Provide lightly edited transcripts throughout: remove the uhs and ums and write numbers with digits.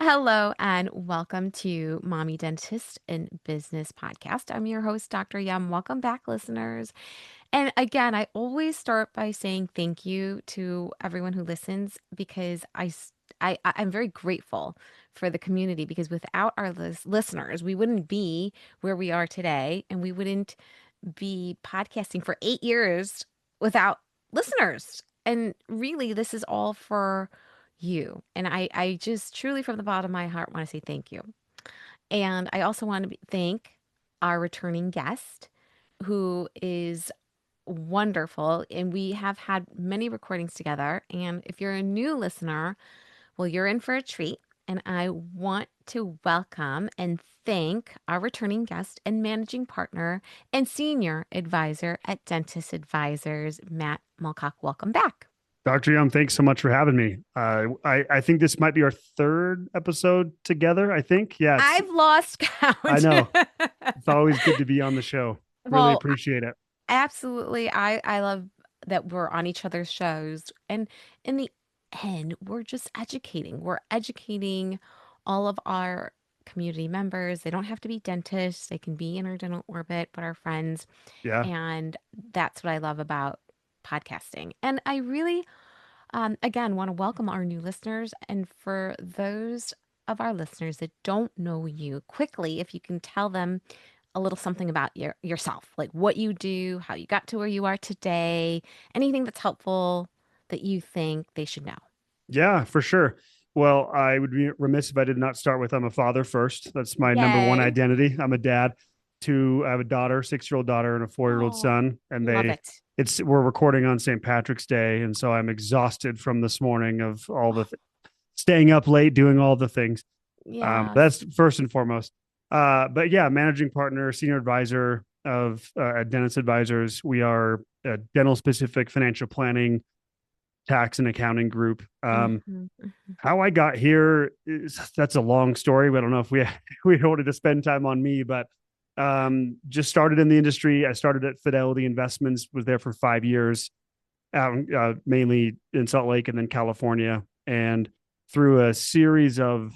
Hello and welcome to Mommy Dentist and Business Podcast. I'm your host, Dr. Yum. Welcome back, listeners. And again, I always start by saying thank you to everyone who listens because I'm very grateful for the community because without our listeners, we wouldn't be where we are today and we wouldn't be podcasting for 8 years without listeners. And really, this is all for you. And I just truly from the bottom of my heart want to say thank you. And I also want to thank our returning guest who is wonderful. And we have had many recordings together. And if you're a new listener, well, you're in for a treat. And I want to welcome and thank our returning guest and managing partner and senior advisor at Dentist Advisors, Matt Mulcock. Welcome back. Dr. Young, thanks so much for having me. I think this might be our third episode together. I think. Yeah, I've lost count. I know. It's always good to be on the show. Really Well, appreciate it. absolutely. I love that we're on each other's shows. And in the end, we're just educating. We're educating all of our community members. They don't have to be dentists. They can be in our dental orbit, but our friends. Yeah. And that's what I love about podcasting. And I really, again, want to welcome our new listeners. And for those of our listeners that don't know you, quickly, if you can tell them a little something about yourself, like what you do, how you got to where you are today, anything that's helpful that you think they should know. Yeah, for sure. Well, I would be remiss if I did not start with I'm a father first. That's my number one Yay. identity. I'm a dad. I have a daughter, 6-year-old daughter, and a 4-year-old Oh, son. And love it. we're recording on St. Patrick's Day, and so I'm exhausted from this morning of all the staying up late, doing all the things. Yes. That's first and foremost. But yeah, managing partner, senior advisor of Dentist Advisors. We are a dental specific financial planning, tax and accounting group. Hmm. Hmm. How I got here that's a long story. But I don't know if we wanted to spend time on me, but just started in the industry. I started at Fidelity Investments, was there for 5 years, mainly in Salt Lake and then California, and through a series of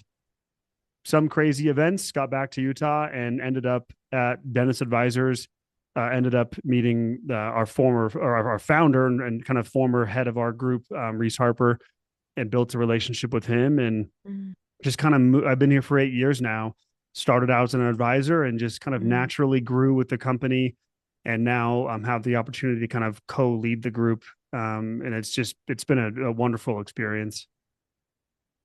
some crazy events, got back to Utah and ended up at Dentist Advisors. Ended up meeting our founder and kind of former head of our group, Reese Harper, and built a relationship with him. And just kind of, I've been here for 8 years now. Started out as an advisor and just kind of Mm. naturally grew with the company. And now have the opportunity to kind of co-lead the group. And it's been a wonderful experience.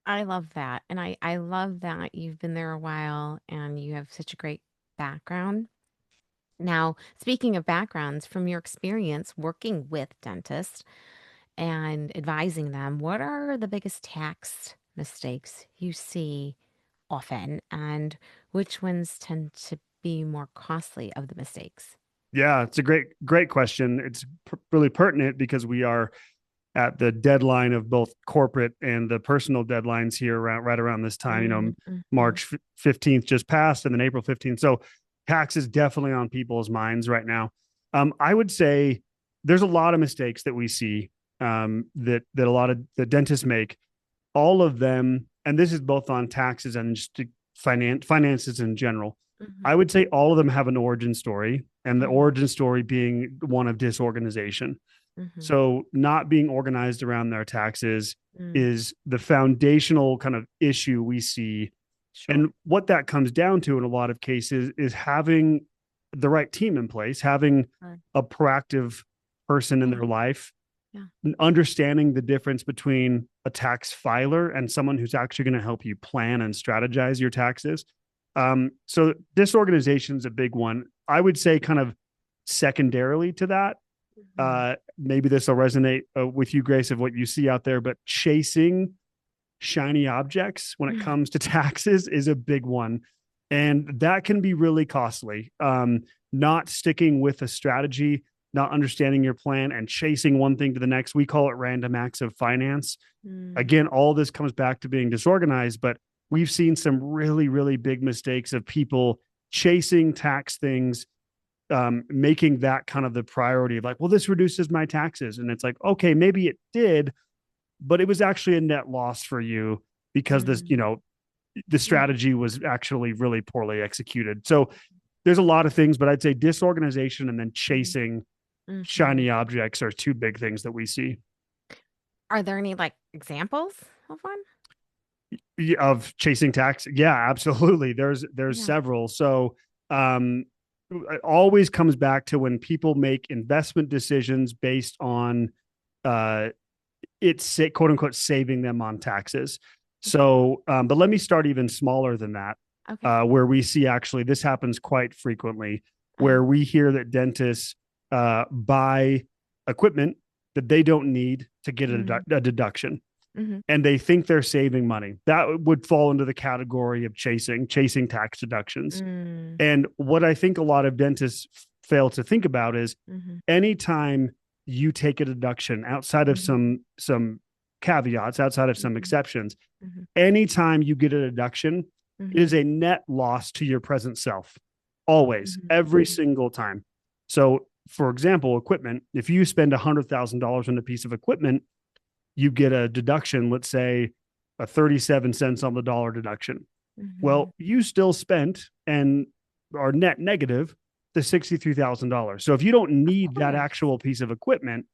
I love that. And I love that you've been there a while and you have such a great background. Now, speaking of backgrounds, from your experience working with dentists and advising them, what are the biggest tax mistakes you see often, and which ones tend to be more costly of the mistakes? Yeah, it's a great question. It's really pertinent because we are at the deadline of both corporate and the personal deadlines here right around this time. Mm-hmm. March 15th just passed and then April 15th. So tax is definitely on people's minds right now. I would say there's a lot of mistakes that we see that a lot of the dentists make. All of them, and this is both on taxes and just finances in general. Mm-hmm. I would say all of them have an origin story, and the Mm-hmm. origin story being one of disorganization. Mm-hmm. So not being organized around their taxes Mm. is the foundational kind of issue we see. Sure. And what that comes down to in a lot of cases is having the right team in place, having Right. a proactive person in Yeah. their life, Yeah. and understanding the difference between a tax filer and someone who's actually going to help you plan and strategize your taxes. So disorganization is a big one. I would say kind of secondarily to that, Mm-hmm. maybe this will resonate with you, Grace, of what you see out there, but chasing shiny objects when it comes to taxes is a big one. And that can be really costly. Not sticking with a strategy, not understanding your plan and chasing one thing to the next. We call it random acts of finance. Mm. Again, all this comes back to being disorganized, but we've seen some really, really big mistakes of people chasing tax things, making that kind of the priority of like, well, this reduces my taxes. And it's like, okay, maybe it did, but it was actually a net loss for you because this, Mm. the strategy was actually really poorly executed. So there's a lot of things, but I'd say disorganization and then chasing Mm-hmm. shiny objects are two big things that we see. Are there any like examples of one? Of chasing tax. Yeah, absolutely. There's Yeah. several. So um it always comes back to when people make investment decisions based on uh it's quote unquote saving them on taxes. So but let me start even smaller than that, Okay. where we see actually this happens quite frequently, Uh-huh. where we hear that dentists buy equipment that they don't need to get Mm-hmm. a deduction, Mm-hmm. and they think they're saving money. That would fall into the category of chasing tax deductions. Mm-hmm. And what I think a lot of dentists fail to think about is Mm-hmm. anytime you take a deduction outside of Mm-hmm. some caveats, outside of some Mm-hmm. exceptions, Mm-hmm. anytime you get a deduction, it Mm-hmm. is a net loss to your present self. Always, Mm-hmm. every single time. So, for example, equipment, if you spend $100,000 on a piece of equipment, you get a deduction, let's say a 37 cents on the dollar deduction. Mm-hmm. Well, you still spent and are net negative the $63,000. So if you don't Of need that course. actual piece of equipment,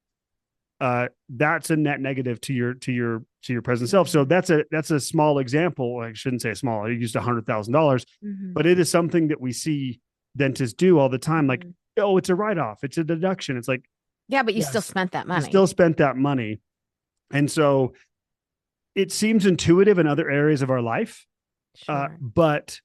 that's a net negative to your present self. So Mm-hmm. that's a small example. I shouldn't say small. I used $100,000, Mm-hmm. but it is something that we see dentists do all the time. Like, Mm-hmm. oh, it's a write off. It's a deduction. It's like, Yeah, but you still yes, spent that you money. still spent that money. And so it seems intuitive in other areas of our life, Sure. but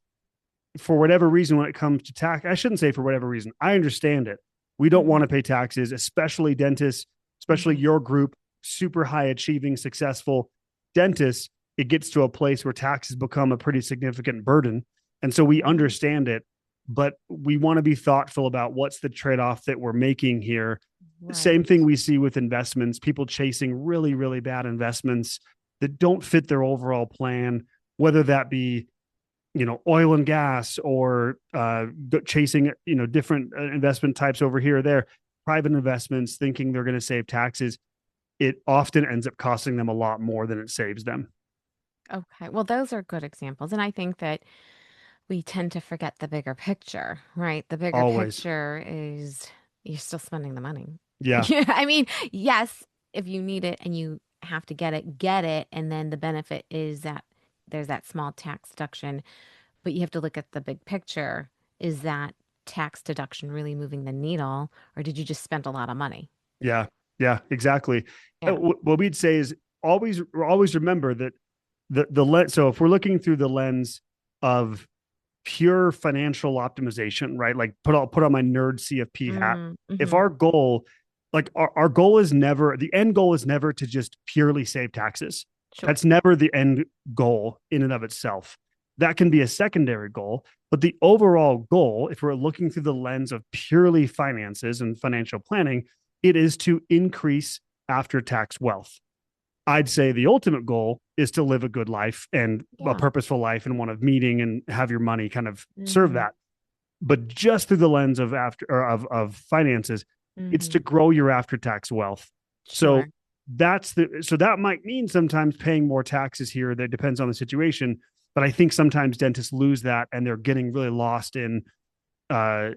for whatever reason, when it comes to tax, I shouldn't say for whatever reason. I understand it. We don't want Mm-hmm. to pay taxes, especially dentists, especially Mm-hmm. your group, super high achieving, successful dentists. It gets to a place where taxes become a pretty significant burden. And so we Mm-hmm. understand it, but we want to be thoughtful about what's the trade off that we're making here. Same Right. thing we see with investments, people chasing really, really bad investments that don't fit their overall plan, whether that be oil and gas or chasing different investment types over here or there, private investments, thinking they're going to save taxes. It often ends up costing them a lot more than it saves them. Okay. Well, those are good examples. And I think that we tend to forget the bigger picture, right? The bigger Always. picture is you're still spending the money. Yeah. Yeah. I mean, yes, if you need it and you have to get it, get it. And then the benefit is that there's that small tax deduction, but you have to look at the big picture. Is that tax deduction really moving the needle, or did you just spend a lot of money? Yeah. Yeah, exactly. Yeah. What we'd say is always remember that the lens. So if we're looking through the lens of pure financial optimization, right? Like put on my nerd CFP hat. If Mm-hmm. our goal, like our goal is never, the end goal is never to just purely save taxes. Sure. That's never the end goal in and of itself. That can be a secondary goal, but the overall goal, if we're looking through the lens of purely finances and financial planning, it is to increase after tax wealth. I'd say the ultimate goal is to live a good life and a Yeah. purposeful life and one of meaning and have your money kind of serve Mm-hmm. that. But just through the lens of after or of finances, it's Mm-hmm. to grow your after tax wealth. So Sure. so that might mean sometimes paying more taxes here. That depends on the situation. But I think sometimes dentists lose that and they're getting really lost in uh,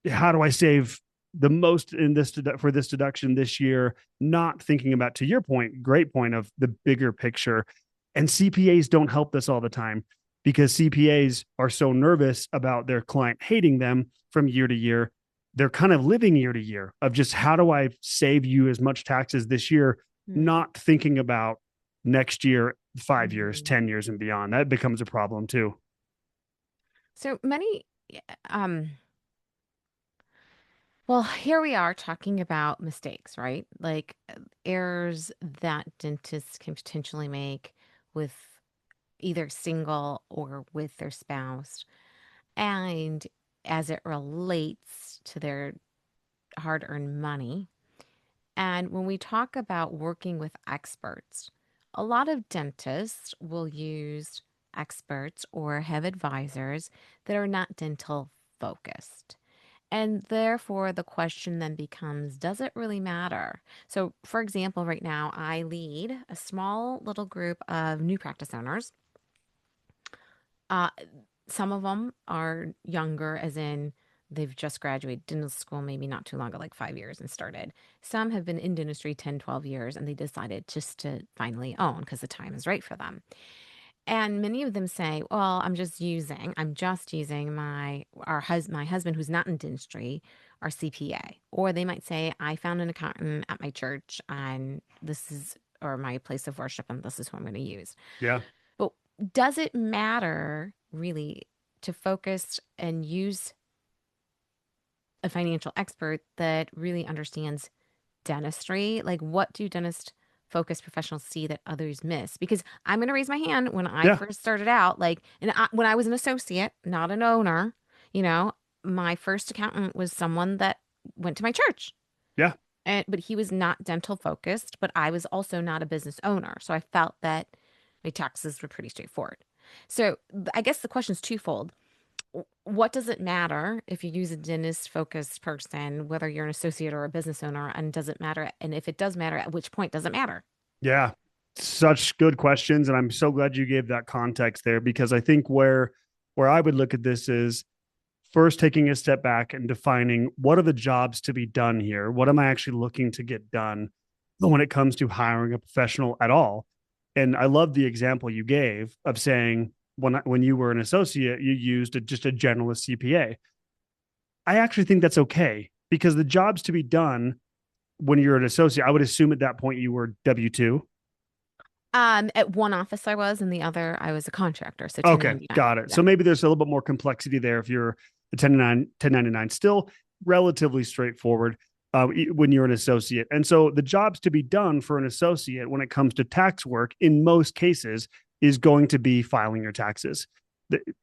how do I save the most in this for this deduction this year, not thinking about, to your point, great point, of the bigger picture. And CPAs don't help this all the time because CPAs are so nervous about their client hating them from year to year. They're kind of living year to year of just how do I save you as much taxes this year, not thinking about next year, 5 years, Mm-hmm. 10 years, and beyond. That becomes a problem too. So many, um, well, here we are talking about mistakes, right? Like errors that dentists can potentially make with either single or with their spouse, and as it relates to their hard earned money. And when we talk about working with experts, a lot of dentists will use experts or have advisors that are not dental focused. And therefore, the question then becomes, does it really matter? So, for example, right now, I lead a small little group of new practice owners. Uh, some of them are younger, as in they've just graduated dental school, maybe not too long ago, like 5 years and started. Some have been in dentistry 10, 12 years and they decided just to finally own because the time is right for them. And many of them say, well, I'm just using my husband who's not in dentistry, our CPA. Or they might say, I found an accountant at my church and or my place of worship, and this is who I'm going to use. Yeah. But does it matter really to focus and use a financial expert that really understands dentistry? Like, what do dentist focused professionals see that others miss? Because I'm going to raise my hand when I Yeah. first started out, when I was an associate, not an owner, you know, my first accountant was someone that went to my church. Yeah. But he was not dental focused, but I was also not a business owner. So I felt that my taxes were pretty straightforward. So I guess the question is twofold. What does it matter if you use a dentist focused person, whether you're an associate or a business owner? And does it matter? And if it does matter, at which point does it matter? Yeah. Such good questions. And I'm so glad you gave that context there, because I think where I would look at this is first taking a step back and defining what are the jobs to be done here? What am I actually looking to get done when it comes to hiring a professional at all? And I love the example you gave of saying when you were an associate, you used just a generalist CPA. I actually think that's okay, because the jobs to be done when you're an associate, I would assume at that point you were W-2. At one office I was, and the other I was a contractor, so Okay, 1099. got it. Yeah. So maybe there's a little bit more complexity there if you're a 1099, still relatively straightforward when you're an associate. And so the jobs to be done for an associate when it comes to tax work, in most cases, is going to be filing your taxes.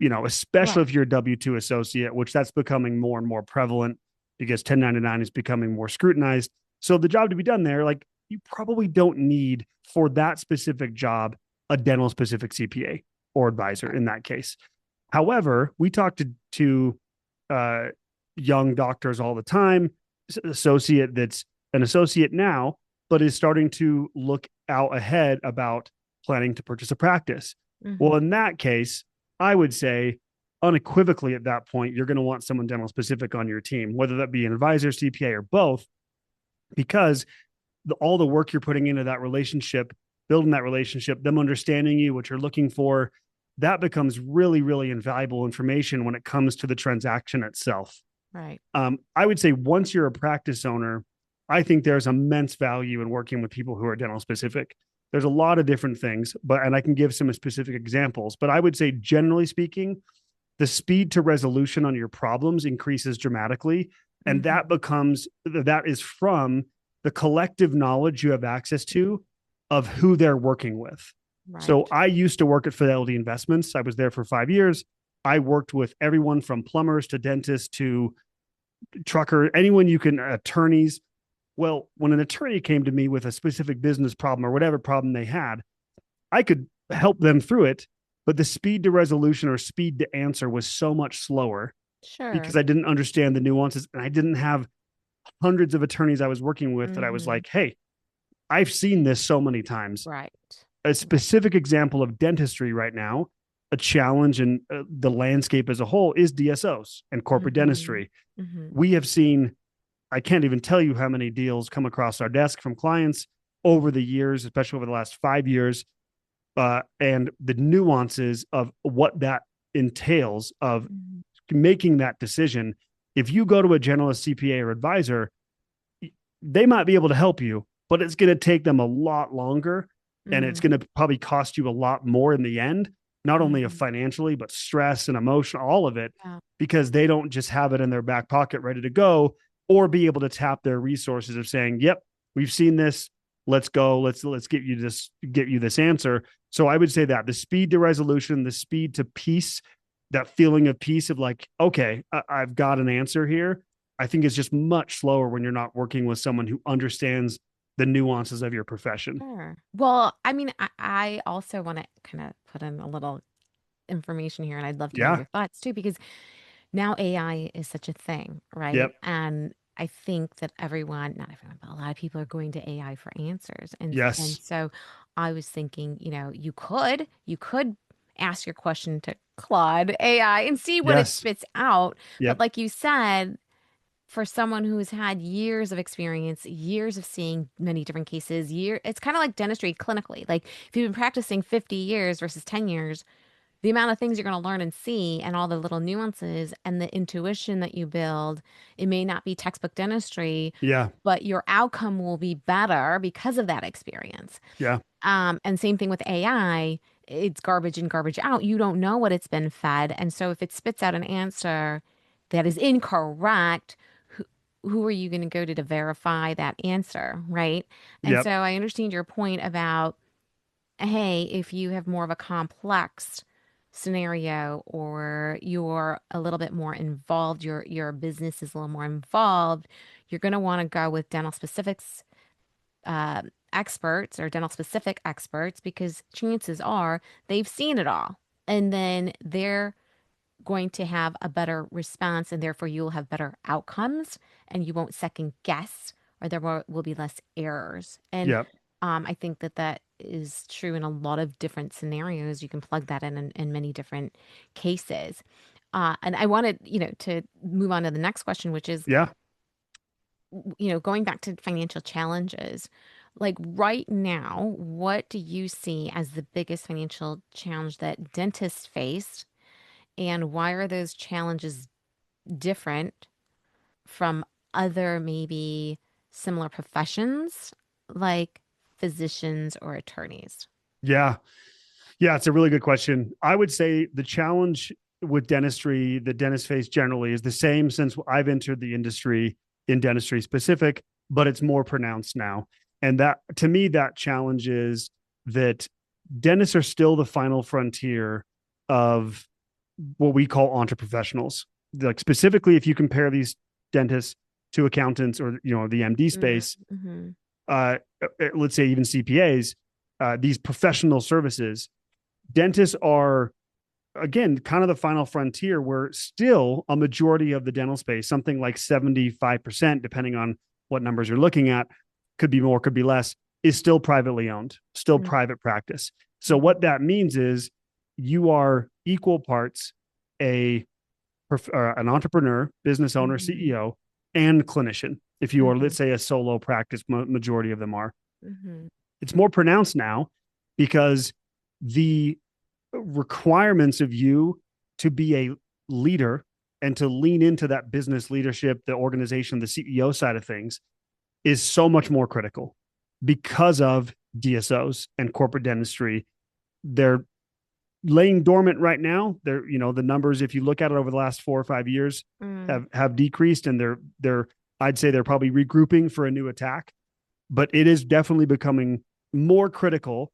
Especially Right. if you're a W-2 associate, which that's becoming more and more prevalent because 1099 is becoming more scrutinized. So the job to be done there, like, you probably don't need for that specific job a dental specific CPA or advisor Right. in that case. However, we talk to uh, young doctors all the time, associate that's an associate now, but is starting to look out ahead about planning to purchase a practice. Well, Hmm. in that case, I would say unequivocally at that point, you're going to want someone dental specific on your team, whether that be an advisor, CPA, or both, because all the work you're putting into that relationship, building that relationship, them understanding you, what you're looking for, that becomes really, really invaluable information when it comes to the transaction itself. Right. I would say once you're a practice owner, I think there's immense value in working with people who are dental specific. There's a lot of different things, and I can give some specific examples, but I would say generally speaking, the speed to resolution on your problems increases dramatically. And Hmm. that is from the collective knowledge you have access to of who they're working with. So Right. I used to work at Fidelity Investments. I was there for 5 years. I worked with everyone from plumbers to dentists to trucker, anyone you can, attorneys. Well, when an attorney came to me with a specific business problem or whatever problem they had, I could help them through it, but the speed to resolution or speed to answer was so much slower because Sure. I didn't understand the nuances and I didn't have hundreds of attorneys I was working with that I was Hmm. like, hey, I've seen this so many times. Right. A Right. specific example of dentistry right now, a challenge in the landscape as a whole, is DSOs and corporate Hmm. dentistry. Hmm. We have seen, I can't even tell you how many deals come across our desk from clients over the years, especially over the last 5 years, and the nuances of what that entails of Hmm. making that decision. If you go to a generalist CPA or advisor, they might be able to help you, but it's going to take them a lot longer, and it's Hmm. going to probably cost you a lot more in the end, not only Hmm. financially, but stress and emotion, all of it, Yeah. because they don't just have it in their back pocket ready to go or be able to tap their resources of saying, yep, we've seen this. Let's go. Let's get you this answer. So I would say that the speed to resolution, the speed to peace, that feeling of peace of like, okay, I've got an answer here. I think it's just much slower when you're not working with someone who understands the nuances of your profession. Sure. Well, I mean, I also want to kind of put in a little information here, and I'd love to hear Yeah. your thoughts too, because now AI is such a thing, right? Yep. And I think that not everyone, but a lot of people are going to AI for answers. And Yes. so I was thinking, you could ask your question to Claude AI and see what it Yes. spits out. But Yep. like you said, for someone who's had years of experience, years of seeing many different cases, it's kind of like dentistry clinically. Like if you've been practicing 50 years versus 10 years, the amount of things you're going to learn and see and all the little nuances and the intuition that you build, it may not be textbook dentistry, Yeah. but your outcome will be better because of that experience. Yeah. And same thing with AI. It's garbage in, garbage out. You don't know what it's been fed. And so if it spits out an answer that is incorrect, who, who are you going to go to verify that answer? Right. And Yep. so I understand your point about, hey, if you have more of a complex scenario or you're a little bit more involved, your business is a little more involved, you're going to want to go with dental specifics experts or dental specific experts because chances are they've seen it all. And then they're going to have a better response, and therefore you'll have better outcomes and you won't second guess, or will be less errors. And Yep. I think that that is true in a lot of different scenarios. You can plug that in many different cases. And I wanted, to move on to the next question, which is, Yeah. going back to financial challenges, like right now, what do you see as the biggest financial challenge that dentists face, and why are those challenges different from other maybe similar professions like physicians or attorneys? Yeah. Yeah. It's a really good question. I would say the challenge with dentistry, the dentist face generally is the same since I've entered the industry in dentistry specific, but it's more pronounced now. And that to me, that challenge is that dentists are still the final frontier of what we call entreprofessionals. Like specifically, if you compare these dentists to accountants or the MD space, Mm-hmm. uh, let's say even CPAs, these professional services, dentists are again kind of the final frontier where still a majority of the dental space, something like 75%, depending on what numbers you're looking at, could be more, could be less, is still privately owned, still private practice. So what Mm-hmm. that means is you are equal parts a an entrepreneur, business owner, Mm-hmm. CEO, and clinician. If you are, Mm-hmm. let's say, a solo practice, majority of them are. Mm-hmm. It's more pronounced now because the requirements of you to be a leader and to lean into that business leadership, the organization, the CEO side of things is so much more critical because of DSOs and corporate dentistry. They're laying dormant right now. They're, the numbers, if you look at it over the last 4 or 5 years, Mm. have decreased, and they're I'd say they're probably regrouping for a new attack. But it is definitely becoming more critical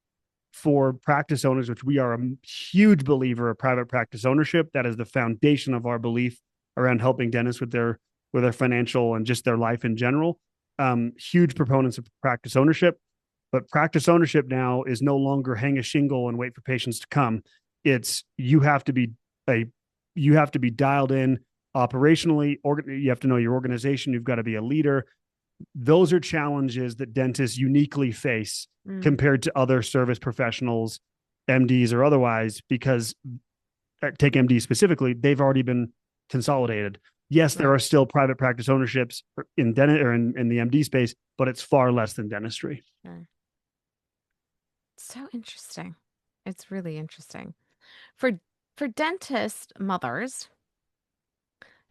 for practice owners, which we are a huge believer of private practice ownership. That is the foundation of our belief around helping dentists with their financial and just their life in general. Huge proponents of practice ownership, but practice ownership now is no longer hang a shingle and wait for patients to come. It's a you have to be dialed in operationally. You have to know your organization. You've got to be a leader. Those are challenges that dentists uniquely face Mm. compared to other service professionals, MDs or otherwise, because take MD specifically, they've already been consolidated. Yes, there Right. are still private practice ownerships in dentist or in the MD space, but it's far less than dentistry. Sure. So interesting. It's really interesting. For dentist mothers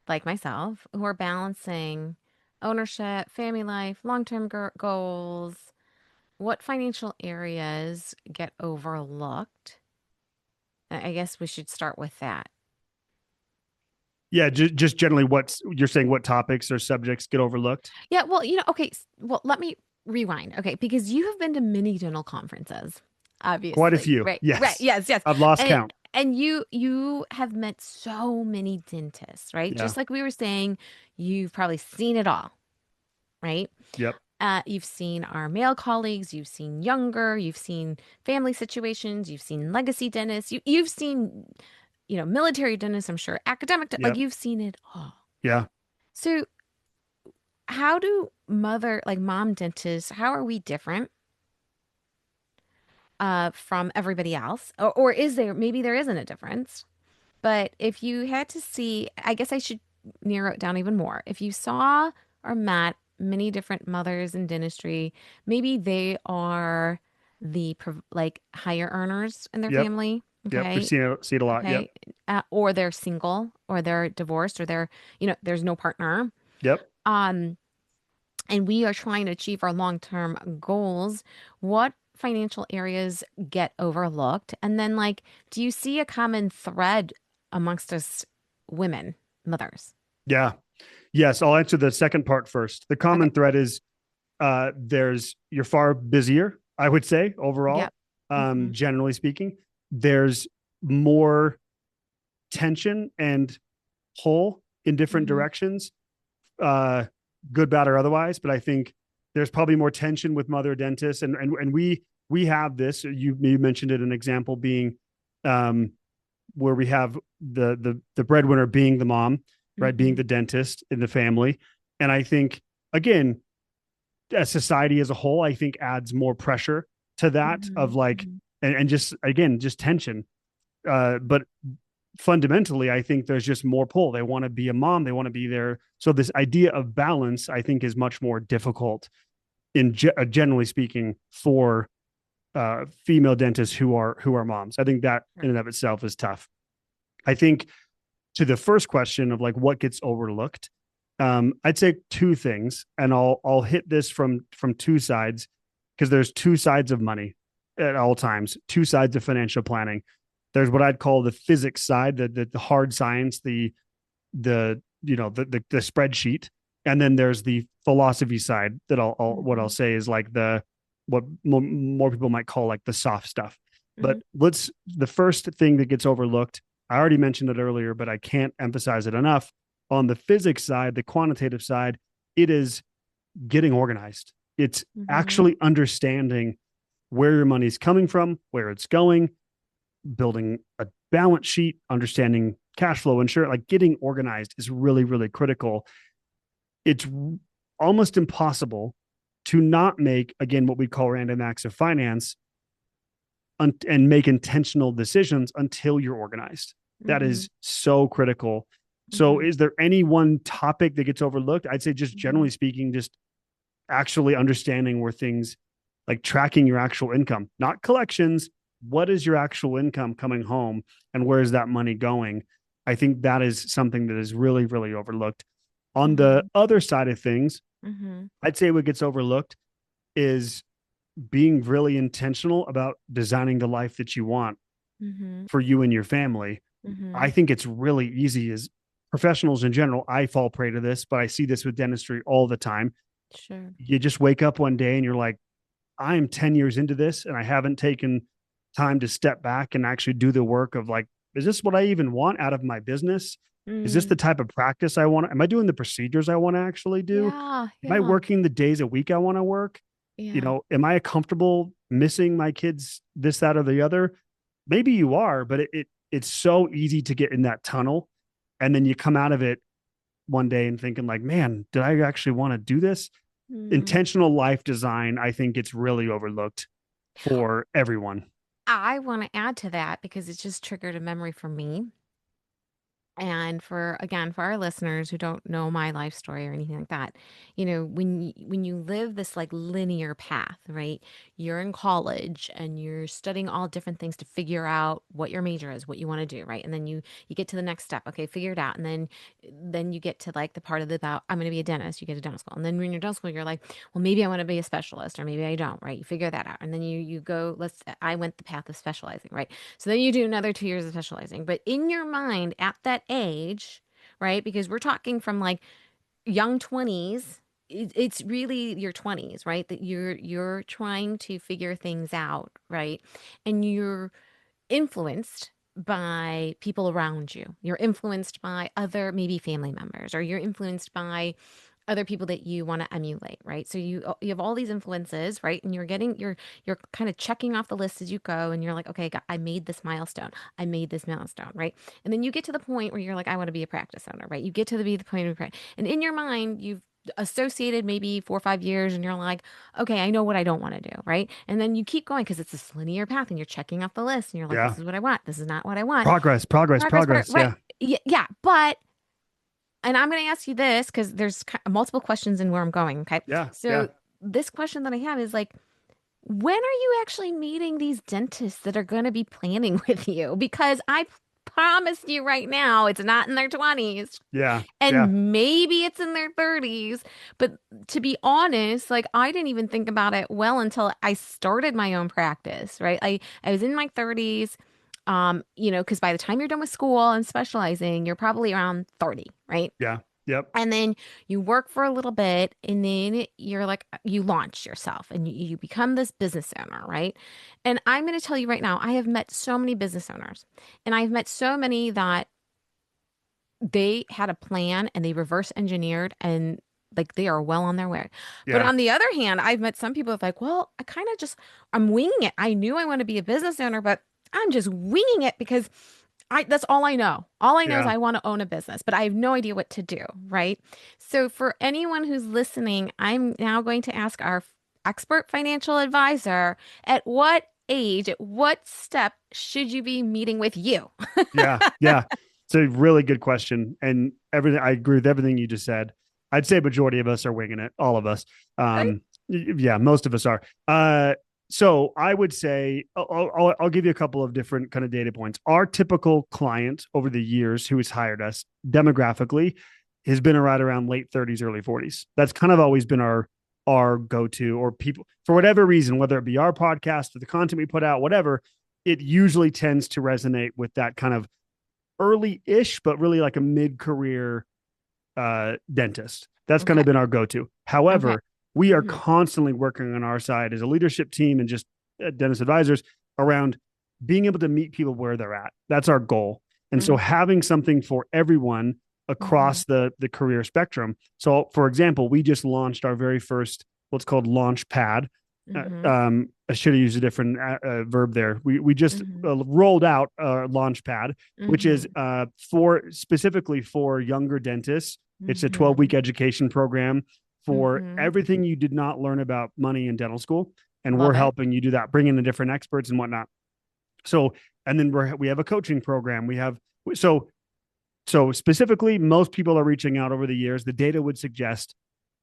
like myself who are balancing ownership, family life, long-term goals, what financial areas get overlooked? I guess we should start with that. Yeah, just generally, what's you're saying, what topics or subjects get overlooked? Yeah, well, okay. Well, let me rewind. Okay, because you have been to many dental conferences, Quite a obviously. few. Right. Right. Yes, Yes, yes. I've lost And count. you have met so many dentists, right? Yeah. Just like we were saying, you've probably seen it all, right? Yep. You've seen our male colleagues, you've seen younger, you've seen family situations, you've seen legacy dentists, you've seen, military dentists, I'm sure, academic, like Yep. you've seen it all. Yeah. So how do mom dentists, how are we different? from everybody else? Or is there, maybe there isn't a difference, but if you had to see, I guess I should narrow it down even more. If you saw or met many different mothers in dentistry, maybe they are like higher earners in their Yep. family. Yep. We Okay. see it a lot. Yep. Okay. Or they're single or they're divorced or there's no partner. Yep. Um, and we are trying to achieve our long-term goals. What financial areas get overlooked? And then, like, do you see a common thread amongst us women, mothers? Yeah. Yes. I'll answer the second part first. The Okay. common thread is you're far busier, I would say, overall, Yep. Mm-hmm. generally speaking. There's more tension and pull in different Mm-hmm. directions, uh, good, bad, or otherwise. But I think there's probably more tension with mother dentists, and we have this. You mentioned it. An example being um, where we have the breadwinner being the mom, right, being Mm-hmm. the dentist in the family, and I think again, as society as a whole, I think adds more pressure to that Mm-hmm. of like, Mm-hmm. and just again, just tension. But fundamentally, I think there's just more pull. They want to be a mom, they want to be there. So this idea of balance, I think, is much more difficult generally speaking for female dentists who are moms. I think that in Sure. and of itself is tough. I think to the first question of like what gets overlooked, I'd say two things, and I'll hit this from two sides because there's two sides of money at all times, two sides of financial planning. There's what I'd call the physics side, the hard science, the spreadsheet, and then there's the philosophy side that what I'll Mm-hmm. say is like the what more people might call like the soft stuff. Mm-hmm. But the first thing that gets overlooked, I already mentioned it earlier, but I can't emphasize it enough. On the physics side, the quantitative side, it is getting organized. It's Mm-hmm. actually understanding where your money's coming from, where it's going, building a balance sheet, understanding cash flow, ensure like getting organized is really, really critical. It's almost impossible to not make, again, what we call random acts of finance and make intentional decisions until you're organized. That Mm-hmm. is so critical. So, Mm-hmm. is there any one topic that gets overlooked? I'd say, just Mm-hmm. generally speaking, just actually understanding where things like tracking your actual income, not collections. What is your actual income coming home and where is that money going? I think that is something that is really, really overlooked. On the Mm-hmm. other side of things, Mm-hmm. I'd say what gets overlooked is being really intentional about designing the life that you want Mm-hmm. for you and your family. Mm-hmm. I think it's really easy as professionals in general. I fall prey to this, but I see this with dentistry all the time. Sure. You just wake up one day and you're like, I'm 10 years into this and I haven't taken time to step back and actually do the work of like, is this what I even want out of my business? Is this Mm. the type of practice I want? Am I doing the procedures I want to actually do? Yeah. Am I Yeah. working the days a week I want to work? Yeah. Am I comfortable missing my kids, this, that, or the other? Maybe you are, but it's so easy to get in that tunnel. And then you come out of it one day and thinking like, man, did I actually want to do this? Mm. Intentional life design, I think it's really overlooked for everyone. I want to add to that because it just triggered a memory for me. And for our listeners who don't know my life story or anything like that, when you live this like linear path, right? You're in college and you're studying all different things to figure out what your major is, what you want to do, right? And then you get to the next step, okay, figure it out. And then you get to like the part of the about I'm going to be a dentist. You get to dental school. And then when you're in dental school, you're like, well, maybe I want to be a specialist or maybe I don't, right? You figure that out. And then you go, I went the path of specializing, right? So then you do another 2 years of specializing. But in your mind at that age, right? Because we're talking from like young 20s, it's really your 20s, right? That you're trying to figure things out, right? And you're influenced by people around you. You're influenced by other maybe family members or you're influenced by other people that you want to emulate, right? So you have all these influences, right? And you're kind of checking off the list as you go and you're like, okay, I made this milestone. I made this milestone, right? And then you get to the point where you're like, I want to be a practice owner, right? You get to be the point of and in your mind, associated maybe 4 or 5 years and you're like, okay, I know what I don't want to do, right? And then you keep going because it's this linear path and you're checking off the list and you're like, Yeah. this is what I want. This is not what I want. Progress, progress, Progress, progress. right. Yeah. Yeah. But, and I'm going to ask you this because there's multiple questions in where I'm going. Okay. Yeah. Yeah. So this question that I have is like, when are you actually meeting these dentists that are going to be planning with you? Because I promise you right now, it's not in their 20s. Yeah. Yeah. And maybe it's in their 30s. But to be honest, like I didn't even think about it well until I started my own practice, right? I was in my 30s, because by the time you're done with school and specializing, you're probably around 30, right? Yeah. Yep. And then you work for a little bit and then you're like, you launch yourself and you become this business owner, right? And I'm going to tell you right now, I have met so many business owners and I've met so many that they had a plan and they reverse engineered and like they are well on their way. But Yeah. on the other hand, I've met some people that's like, well, I'm winging it. I knew I want to be a business owner, but I'm just winging it because that's all I know. All I know is Yeah. I want to own a business, but I have no idea what to do, right? So for anyone who's listening, I'm now going to ask our expert financial advisor, at what age, at what step should you be meeting with you? Yeah. Yeah. It's a really good question. And everything, I agree with everything you just said. I'd say majority of us are winging it, all of us. Right? Yeah, most of us are. So I would say I'll give you a couple of different kind of data points. Our typical client over the years who has hired us demographically has been right around late 30s, early 40s. That's kind of always been our go-to, or people for whatever reason, whether it be our podcast or the content we put out, whatever, it usually tends to resonate with that kind of early-ish, but really like a mid-career dentist. That's kind Okay. of been our go-to. Okay. However, we are Hmm. constantly working on our side as a leadership team and just dentist advisors around being able to meet people where they're at. That's our goal. And so Hmm. having something for everyone Hmm. across the career spectrum. So for example, we just launched our very first what's called launch pad. Hmm. I should have used a different verb there. We just Hmm. rolled out launch pad, which is Hmm. for specifically for younger dentists. It's a 12-week Hmm. education program for Hmm. everything you did not learn about money in dental school. And we're Love it. helping you do that, bring in the different experts and whatnot. So, and then we have a coaching program. So, so specifically, most people are reaching out over the years. The data would suggest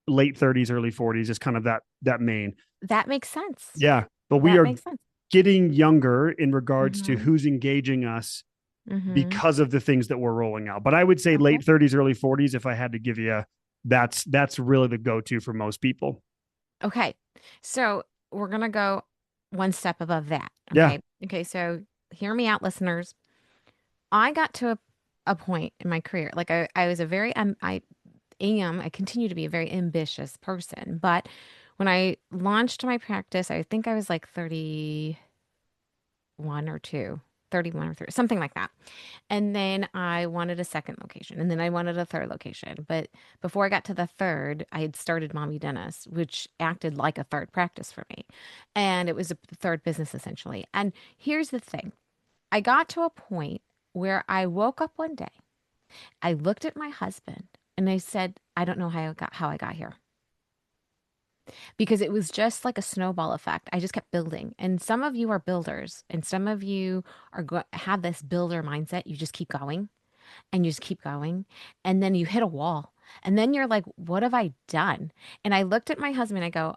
late 30s, early 40s is kind of that main. That makes sense. Yeah. But we That are makes sense. getting younger in regards to Hmm. who's engaging us Hmm. because of the things that we're rolling out. But I would say Okay. late 30s, early 40s, if I had to give you that's really the go-to for most people. Okay. So we're gonna go one step above that. Yeah. Okay. Okay. So hear me out, listeners. I got to a point in my career, like I was a very I continue to be a very ambitious person, but when I launched my practice, I think I was like 31 or 2, 31 or 30, something like that. And then I wanted a second location, and then I wanted a third location. But before I got to the third, I had started Mommy Dentist, which acted like a third practice for me. And it was a third business essentially. And here's the thing. I got to a point where I woke up one day, I looked at my husband and I said, I don't know how I got here. Because it was just like a snowball effect. I just kept building. And some of you are builders, and some of you have this builder mindset. You just keep going and you just keep going. And then you hit a wall. And then you're like, what have I done? And I looked at my husband. I go,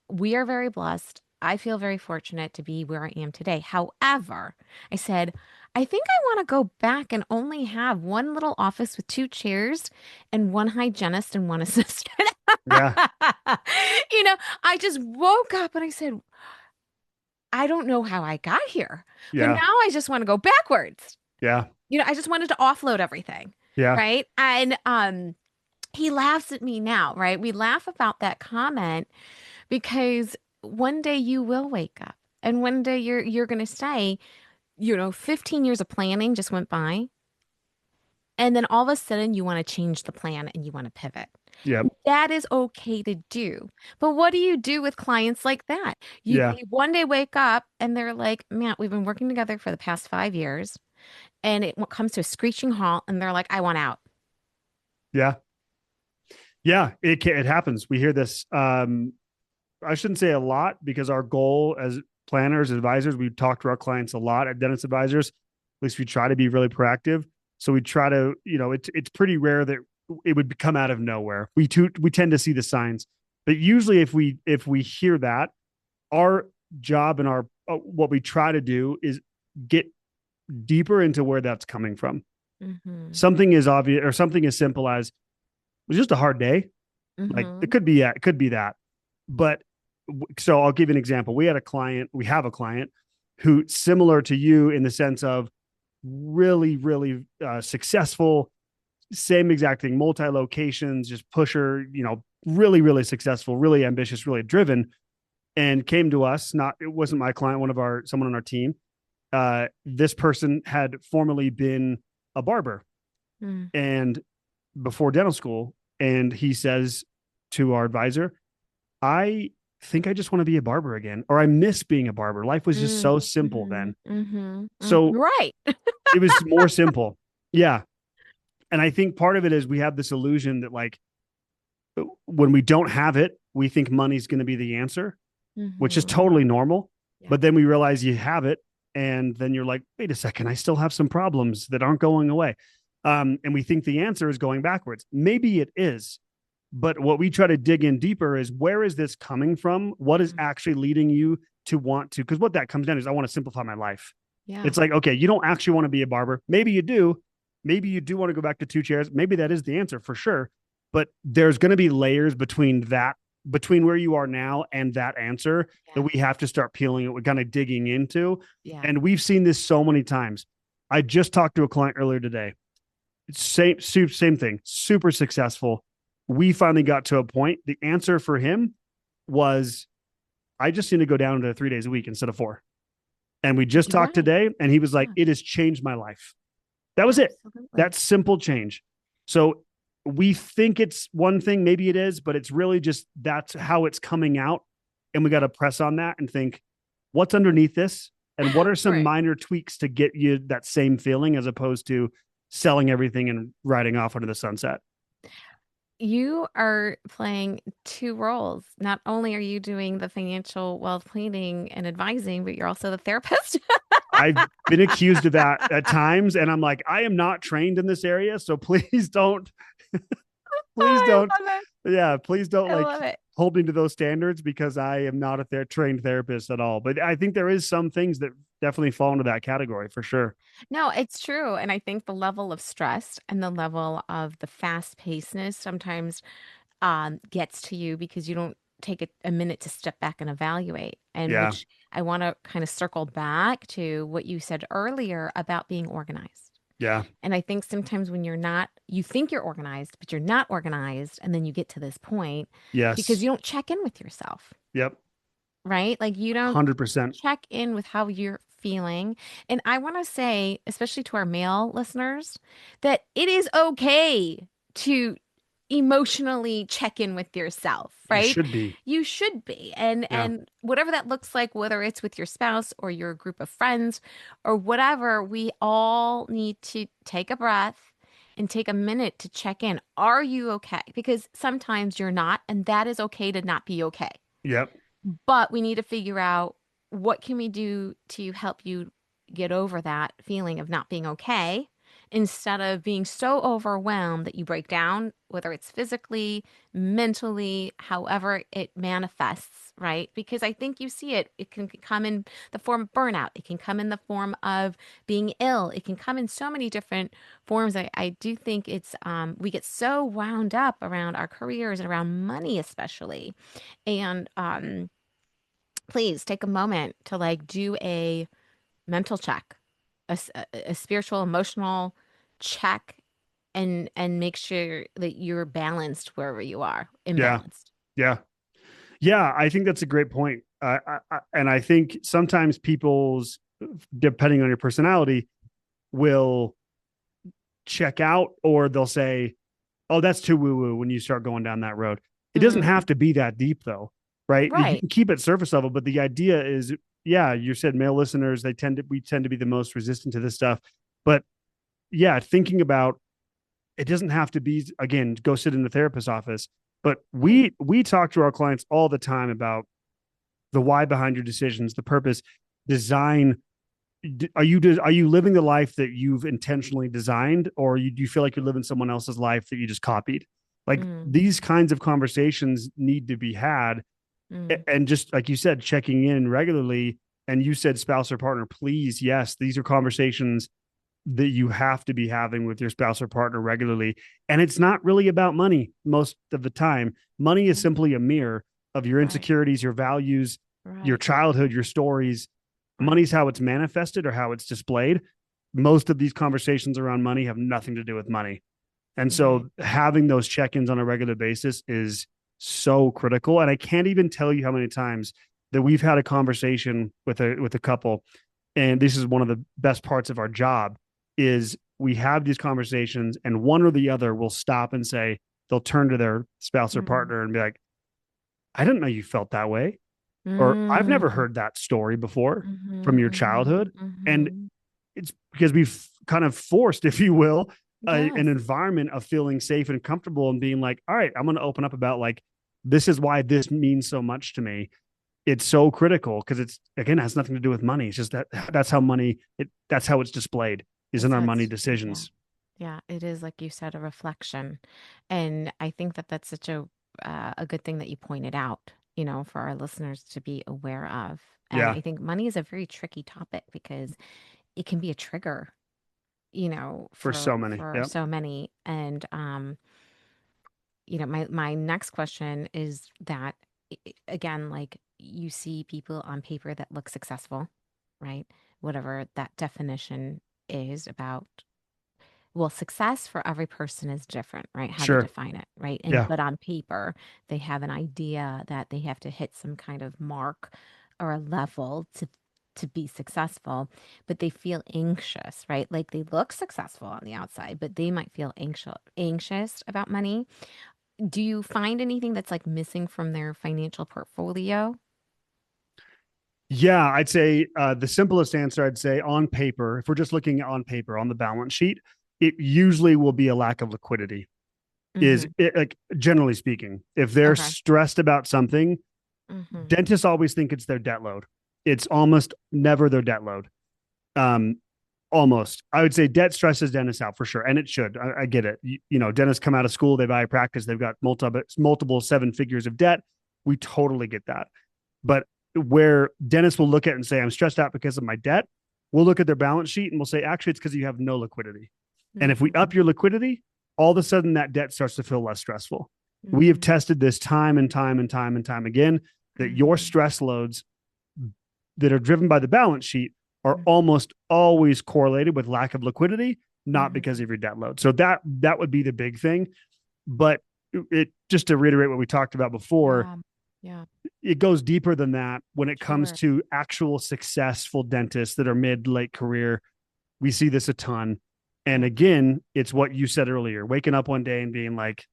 we are very blessed. I feel very fortunate to be where I am today. However, I said, I think I want to go back and only have one little office with 2 chairs and one hygienist and one assistant. Yeah. You know, I just woke up and I said, I don't know how I got here, but now Yeah. I just want to go backwards. Yeah. I just wanted to offload everything. Yeah. Right. And he laughs at me now, right? We laugh about that comment because one day you will wake up and one day you're going to say, 15 years of planning just went by. And then all of a sudden you want to change the plan and you want to pivot. Yeah. That is okay to do. But what do you do with clients like that? Yeah. They one day wake up and they're like, Matt, we've been working together for the past 5 years. And it comes to a screeching halt and they're like, I want out. Yeah. Yeah, it happens. We hear this. I shouldn't say a lot because our goal as planners, advisors, we talk to our clients a lot at Dentist Advisors. At least we try to be really proactive. So we try to, it's pretty rare that it would come out of nowhere. We tend to see the signs, but usually if we hear that, our job and our what we try to do is get deeper into where that's coming from. Mm-hmm. Something is obvious or something as simple as it was just a hard day. Like Mm-hmm. it could be that. But so I'll give you an example. We have a client who similar to you in the sense of really, really successful, same exact thing, multi locations, just pusher, really, really successful, really ambitious, really driven, and came to us. Not, it wasn't my client, someone on our team. This person had formerly been a barber Mm-hmm. and before dental school. And he says to our advisor, I think I just want to be a barber again, or I miss being a barber. Life was just so simple Mm-hmm. then. Mm-hmm. So Right. it was more simple. Yeah. And I think part of it is we have this illusion that like when we don't have it, we think money's going to be the answer, which is Mm-hmm. totally normal. Yeah. But then we realize you have it. And then you're like, wait a second, I still have some problems that aren't going away. And we think the answer is going backwards. Maybe it is. But what we try to dig in deeper is where is this coming from? What is actually leading you to want to? Because what that comes down is I want to simplify my life. Yeah. It's like, okay, you don't actually want to be a barber. Maybe you do. Maybe you do want to go back to two chairs. Maybe that is the answer for sure. But there's going to be layers between where you are now and that answer that Yeah. we have to start peeling it. We're kind of digging into. Yeah. And we've seen this so many times. I just talked to a client earlier today. Same thing, super successful. We finally got to a point. The answer for him was, I just need to go down to 3 days a week instead of four. And we just You're talked right. today, and he was like, Yeah. it has changed my life. That was it. Absolutely. That simple change. So we think it's one thing, maybe it is, but it's really just that's how it's coming out. And we got to press on that and think, what's underneath this? And what are some Right. minor tweaks to get you that same feeling as opposed to selling everything and riding off into the sunset? You are playing two roles. Not only are you doing the financial wealth planning and advising, but you're also the therapist. I've been accused of that at times, and I'm like, I am not trained in this area, so please I don't, love it. yeah, please don't I like love it. hold me to those standards because I am not trained therapist at all. But I think there is some things that definitely fall into that category for sure. No, it's true. And I think the level of stress and the level of the fast pacedness sometimes gets to you because you don't take a minute to step back and evaluate. And Yeah, which I want to kind of circle back to what you said earlier about being organized. yeah, And I think sometimes when you're not, you think you're organized, but you're not organized. And then you get to this point because yes, you don't check in with yourself, yep, right? Like you don't 100%. check in with how you're feeling. And I want to say, especially to our male listeners, that it is okay to emotionally check in with yourself, You right? should be. You should be. And Yeah, whatever that looks like, whether it's with your spouse or your group of friends or whatever, we all need to take a breath and take a minute to check in. Are you okay? Because sometimes you're not, and that is okay to not be okay. yep, But we need to figure out what can we do to help you get over that feeling of not being okay instead of being so overwhelmed that you break down, whether it's physically, mentally, however it manifests, right? Because I think you see it. It can come in the form of burnout. It can come in the form of being ill. It can come in so many different forms. I do think it's, we get so wound up around our careers and around money, especially. And, please take a moment to like do a mental check, a spiritual, emotional check, and make sure that you're balanced wherever you are, yeah, imbalanced. yeah, yeah. I think that's a great point. And I think sometimes people's, depending on your personality, will check out or they'll say, oh, that's too woo woo when you start going down that road. It doesn't Mm, have to be that deep though, right? You right. can keep it surface level, but the idea is, yeah, you said male listeners, we tend to be the most resistant to this stuff. But yeah, thinking about it doesn't have to be, again, go sit in the therapist's office, but Right. we talk to our clients all the time about the why behind your decisions, the purpose, design. Are you living the life that you've intentionally designed, or do you feel like you're living someone else's life that you just copied? Like Mm, these kinds of conversations need to be had, mm, and just like you said, checking in regularly. And you said spouse or partner, please, yes, these are conversations that you have to be having with your spouse or partner regularly. And it's not really about money most of the time. Money is mm, simply a mirror of your right. insecurities, your values, your Right. childhood, your stories. Right. Money's how it's manifested or how it's displayed. Most of these conversations around money have nothing to do with money. And Right. so having those check-ins on a regular basis is so critical. And I can't even tell you how many times that we've had a conversation with a couple, and this is one of the best parts of our job, is we have these conversations and one or the other will stop and say, they'll turn to their spouse or Mm, partner and be like, I didn't know you felt that way, or I've never mm, heard that story before from mhm, your mhm, childhood. And mhm. it's because we've kind of forced, if you will, an Yes. environment of feeling safe and comfortable and being like, all right, I'm going to open up about like, this is why this means so much to me. It's so critical because it's, again, has nothing to do with money. It's just that that's how money, that's how it's displayed, is in It's our how money it's yeah. decisions. Yeah, it is like you said, a reflection. And I think that that's such a good thing that you pointed out, for our listeners to be aware of. And Yeah, I think money is a very tricky topic because it can be a trigger, for so for many. Yeah, so many. And my next question is that again, like you see people on paper that look successful, right? Whatever that definition is about. Well, success for every person is different, right? How they sure. define it, right? And Yeah, but on paper, they have an idea that they have to hit some kind of mark or a level to be successful, but they feel anxious, right? Like they look successful on the outside, but they might feel anxious about money. Do you find anything that's like missing from their financial portfolio? yeah. I'd say the simplest answer, I'd say on paper, if we're just looking on paper on the balance sheet, it usually will be a lack of liquidity. Is Mm-hmm. it, like generally speaking, if they're Okay. stressed about something, Mm-hmm. dentists always think it's their debt load. It's almost never their debt load. Um, Almost, I would say debt stresses dentists out for sure, and it should. I get it. Dentists come out of school, they buy a practice, they've got multiple seven figures of debt. We totally get that. But where dentists will look at and say, I'm stressed out because of my debt, we'll look at their balance sheet and we'll say, actually, it's because you have no liquidity. And if we Mm-hmm. up your liquidity, all of a sudden that debt starts to feel less stressful. We have Mm-hmm. tested this time and time and time and time again, that your Mm-hmm. stress loads that are driven by the balance sheet are Mm-hmm. almost always correlated with lack of liquidity, not because Mm-hmm. of your debt load. So that would be the big thing. But it, just to reiterate what we talked about before, Yeah. Yeah. it goes deeper than that when it comes Sure. to actual successful dentists that are mid late career. We see this a ton. And Yeah. again, it's what you said earlier, waking up one day and being like,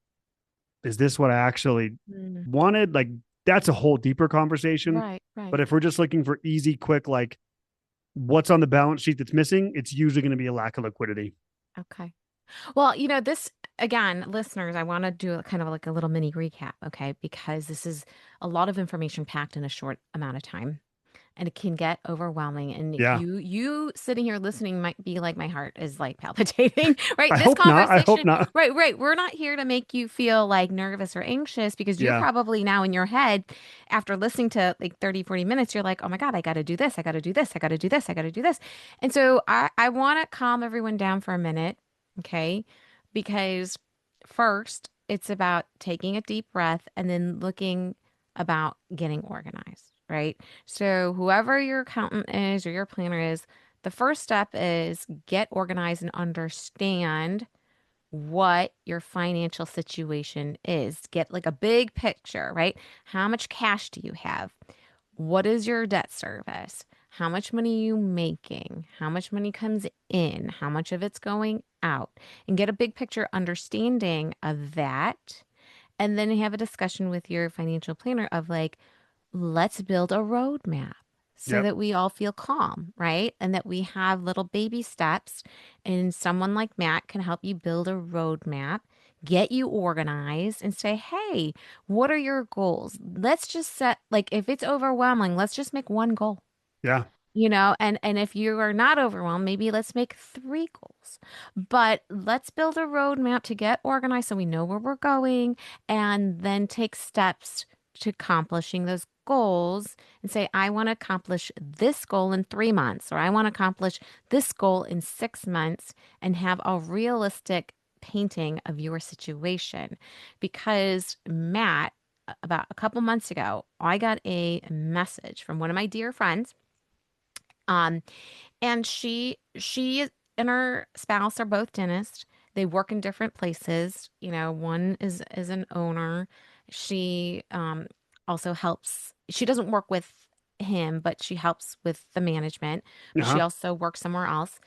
is this what I actually Mm. wanted? Like, that's a whole deeper conversation. Right. Right. But if we're just looking for easy, quick, like, what's on the balance sheet that's missing, it's usually going to be a lack of liquidity. Okay. Well, this again, listeners, I want to do kind of like a little mini recap, okay? Because this is a lot of information packed in a short amount of time. And it can get overwhelming. And Yeah. you sitting here listening might be like my heart is like palpitating, right? I This hope not. I hope conversation, not. right, right. We're not here to make you feel like nervous or anxious because you're Yeah. probably now in your head after listening to like 30, 40 minutes, you're like, oh my God, I got to do this. I got to do this. I got to do this. I got to do this. And so I want to calm everyone down for a minute, okay? Because first, it's about taking a deep breath and then looking about getting organized, right? So, whoever your accountant is or your planner is, the first step is get organized and understand what your financial situation is. Get like a big picture, right? How much cash do you have? What is your debt service? How much money are you making? How much money comes in? How much of it's going out? And get a big picture understanding of that. And then have a discussion with your financial planner of like, let's build a roadmap. so Yep. that we all feel calm, right? And that we have little baby steps. And someone like Matt can help you build a roadmap, get you organized, and say, hey, what are your goals? Let's just set, like, if it's overwhelming, let's just make one goal. Yeah. And if you are not overwhelmed, maybe let's make three goals. But let's build a roadmap to get organized so we know where we're going and then take steps to accomplishing those goals and say, I want to accomplish this goal in 3 months, or I want to accomplish this goal in 6 months, and have a realistic painting of your situation. Because Matt, about a couple months ago, I got a message from one of my dear friends. Um, and she and her spouse are both dentists. They work in different places. One is an owner. She also helps. She doesn't work with him, but she helps with the management. But she Uh-huh. also works somewhere else.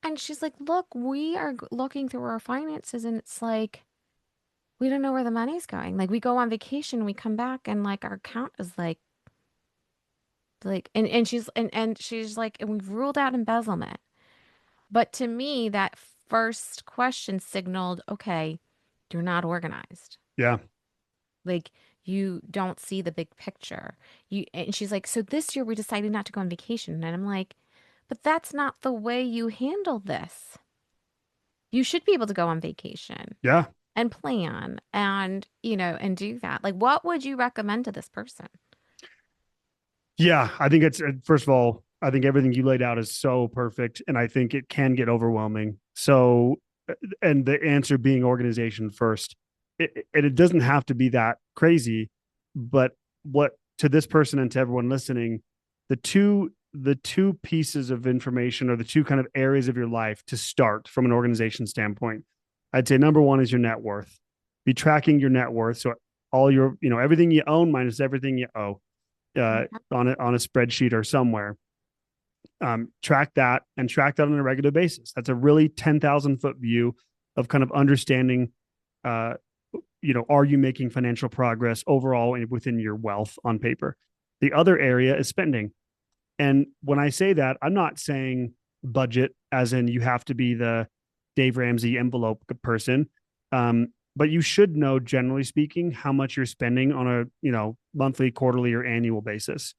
And she's like, "Look, we are looking through our finances, and it's like we don't know where the money's going. Like we go on vacation, we come back, and like our account is like and she's like, and we've ruled out embezzlement." But to me, that first question signaled, okay, you're not organized. Yeah. Like you don't see the big picture. And she's like, so this year we decided not to go on vacation. And I'm like, but that's not the way you handle this. You should be able to go on vacation Yeah. and plan and do that. Like, what would you recommend to this person? Yeah. I think it's, first of all, I think everything you laid out is so perfect. And I think it can get overwhelming. So, and the answer being organization first. And it doesn't have to be that crazy, but what to this person and to everyone listening, the two pieces of information or the two kind of areas of your life to start from an organization standpoint, I'd say number one is your net worth. Be tracking your net worth. So all your, everything you own minus everything you owe, on a spreadsheet or somewhere. Track that and track that on a regular basis. That's a really 10,000 foot view of kind of understanding, uh, are you making financial progress overall within your wealth on paper? The other area is spending. And when I say that, I'm not saying budget as in you have to be the Dave Ramsey envelope person. But you should know, generally speaking, how much you're spending on a monthly, quarterly, or annual basis.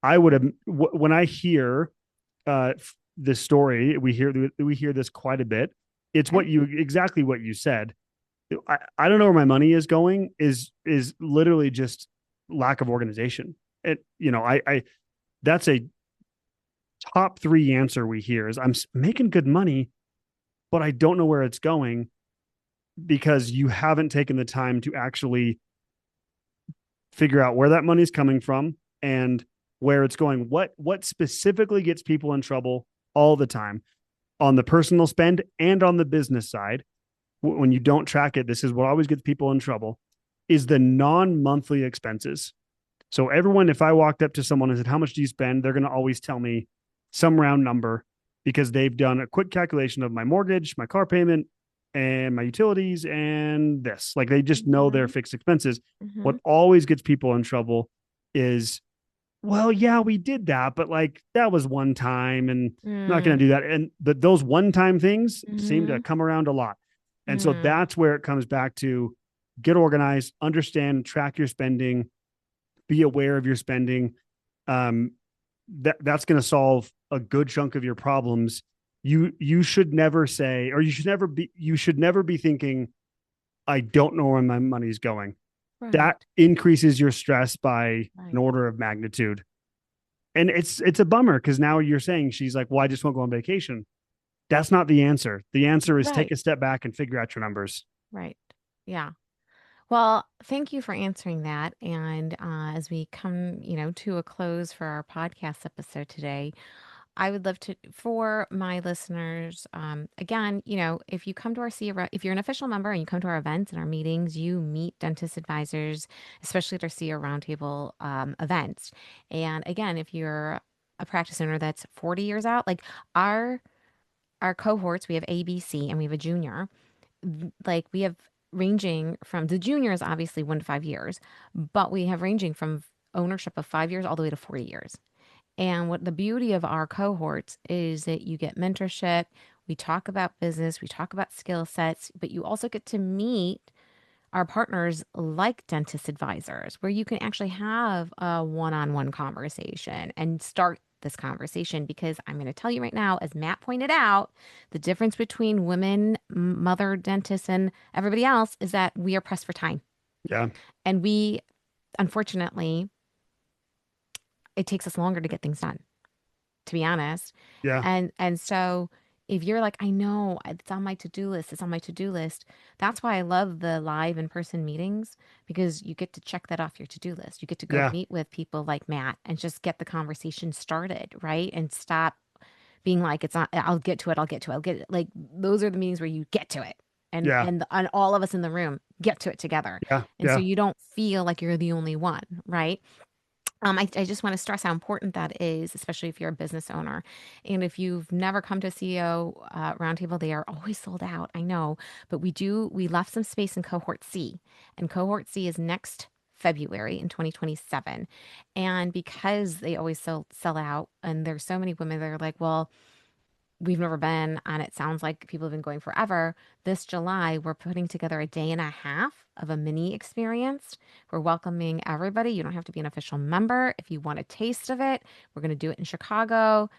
I would have when I hear uh, this story, we hear this quite a bit. It's Okay. exactly what you said. I don't know where my money is going is literally just lack of organization. I that's a top three answer we hear is I'm making good money, but I don't know where it's going because you haven't taken the time to actually figure out where that money is coming from and where it's going. What specifically gets people in trouble all the time on the personal spend and on the business side when you don't track it? This is what always gets people in trouble is the non-monthly expenses. So everyone, if I walked up to someone and said, how much do you spend? They're going to always tell me some round number because they've done a quick calculation of my mortgage, my car payment, and my utilities and this. Like they just know their Mm-hmm. fixed expenses. Mm-hmm. What always gets people in trouble is, well, yeah, we did that, but like that was one time and I'm not going to do that. And but those one-time things seem to Mm-hmm. come around a lot. And so Mm-hmm. that's where it comes back to get organized, understand, track your spending, be aware of your spending. Um, that's going to solve a good chunk of your problems. You should never say, or you should never be thinking, I don't know where my money's going. That Right. increases your stress by an Right. order of magnitude. And it's a bummer because now you're saying she's like, well, I just won't go on vacation. That's not the answer. The answer is take Right. a step back and figure out your numbers. Right. Yeah. Well, thank you for answering that. And as we come, to a close for our podcast episode today, I would love to, for my listeners, again, if you come to our if you're an official member and you come to our events and our meetings, you meet dentist advisors, especially at our CEO Roundtable events. And again, if you're a practice owner that's 40 years out, like our our cohorts, we have A, B, C, and we have a junior. Like we have ranging from the juniors, obviously 1 to 5 years, but we have ranging from ownership of 5 years all the way to 40 years. And what the beauty of our cohorts is that you get mentorship. We talk about business, we talk about skill sets, but you also get to meet our partners like dentist advisors, where you can actually have a one on one conversation and start this conversation. Because I'm going to tell you right now, as Matt pointed out, the difference between women, mother dentists, and everybody else is that we are pressed for time. Yeah. And we, unfortunately, it takes us longer to get things done, to be honest. Yeah. And so if you're like, I know it's on my to-do list, it's on my to-do list. That's why I love the live in-person meetings, because you get to check that off your to-do list. You get to go Yeah. meet with people like Matt and just get the conversation started, right? And stop being like, it's not, I'll get to it, I'll get to it, I'll get it. Like those are the meetings where you get to it. Yeah. And all of us in the room get to it together. Yeah. And so Yeah. you don't feel like you're the only one, right? I just want to stress how important that is, especially if you're a business owner. And if you've never come to a CEO roundtable, they are always sold out. I know, but we left some space in cohort C, and cohort C is next February in 2027. And because they always sell out, and there's so many women that are like, well, we've never been, and it sounds like people have been going forever. This July, we're putting together a day and a half of a mini experience. We're welcoming everybody. You don't have to be an official member. If you want a taste of it, we're going to do it in Chicago.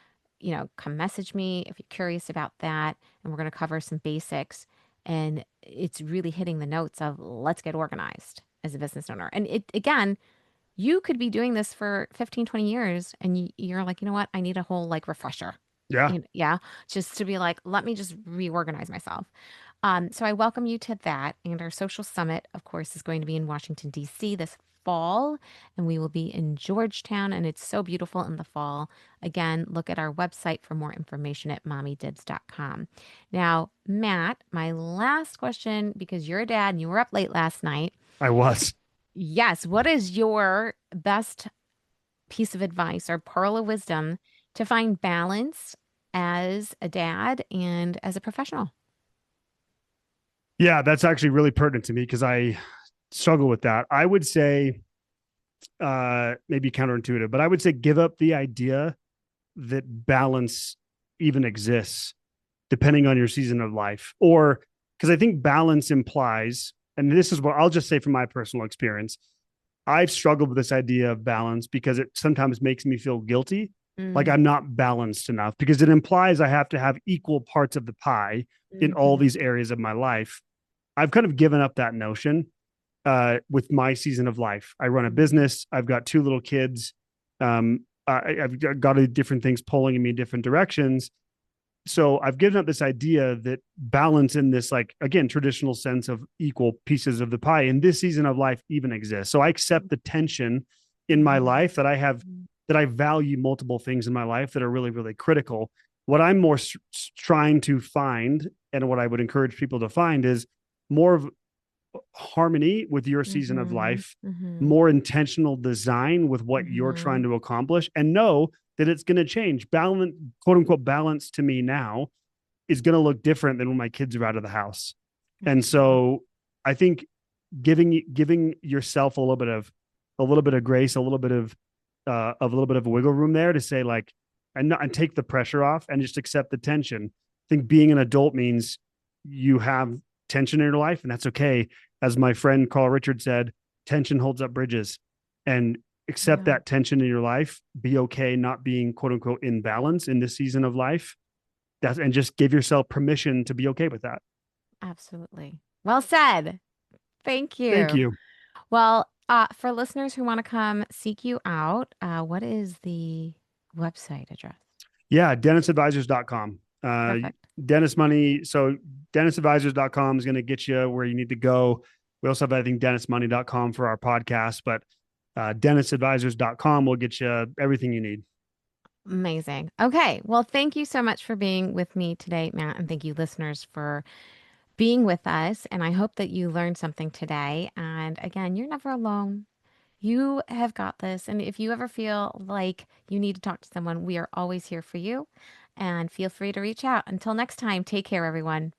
Come message me if you're curious about that. And we're going to cover some basics. And it's really hitting the notes of let's get organized as a business owner. And it, again, you could be doing this for 15, 20 years, and you're like, you know what? I need a whole like refresher. Yeah. Yeah, just to be like, let me just reorganize myself. So I welcome you to that. And our social summit, of course, is going to be in Washington, D.C. this fall, and we will be in Georgetown, and it's so beautiful in the fall. Again, look at our website for more information at mommydids.com. Now, Matt, my last question, because you're a dad and you were up late last night. I was. Yes, what is your best piece of advice or pearl of wisdom to find balance as a dad and as a professional? Yeah, that's actually really pertinent to me because I struggle with that. I would say maybe counterintuitive, but I would say give up the idea that balance even exists depending on your season of life. Or because I think balance implies, and this is what I'll just say from my personal experience, I've struggled with this idea of balance because it sometimes makes me feel guilty, like Mm, I'm not balanced enough, because it implies I have to have equal parts of the pie in all mhm, these areas of my life. I've kind of given up that notion with my season of life. I run a mhm, business. I've got two little kids. I've got different things pulling me in different directions. So I've given up this idea that balance in this, like, again, traditional sense of equal pieces of the pie in this season of life even exists. So I accept the tension in my mhm, life that I have, that I value multiple things in my life that are really, really critical. What I'm more trying to find, and what I would encourage people to find, is more of harmony with your season of mhm, life, mhm, more intentional design with what you're trying mhm, to accomplish, and know that it's going to change. Balance, quote unquote, balance to me now is going to look different than when my kids are out of the house. And absolutely. so I think giving yourself a little bit of grace, a little bit of wiggle room there to say, like, and take the pressure off and just accept the tension. I think being an adult means you have tension in your life, and that's okay. As my friend Carl Richard said, tension holds up bridges, and accept Yeah, that tension in your life. Be okay not being, quote unquote, in balance in this season of life. And just give yourself permission to be okay with that. absolutely. Well said. Thank Thank you. you. Well, for listeners who want to come seek you out, what is the website address? Yeah, dentistadvisors.com. Perfect. Dentist money. So dentistadvisors.com is going to get you where you need to go. We also have, I think, dentistmoney.com for our podcast, but dentistadvisors.com will get you everything you need. Amazing. Okay. Well, thank you so much for being with me today, Matt. And thank you, listeners, for being with us. And I hope that you learned something today. And again, you're never alone. You have got this. And if you ever feel like you need to talk to someone, we are always here for you. And feel free to reach out. Until next time, take care, everyone.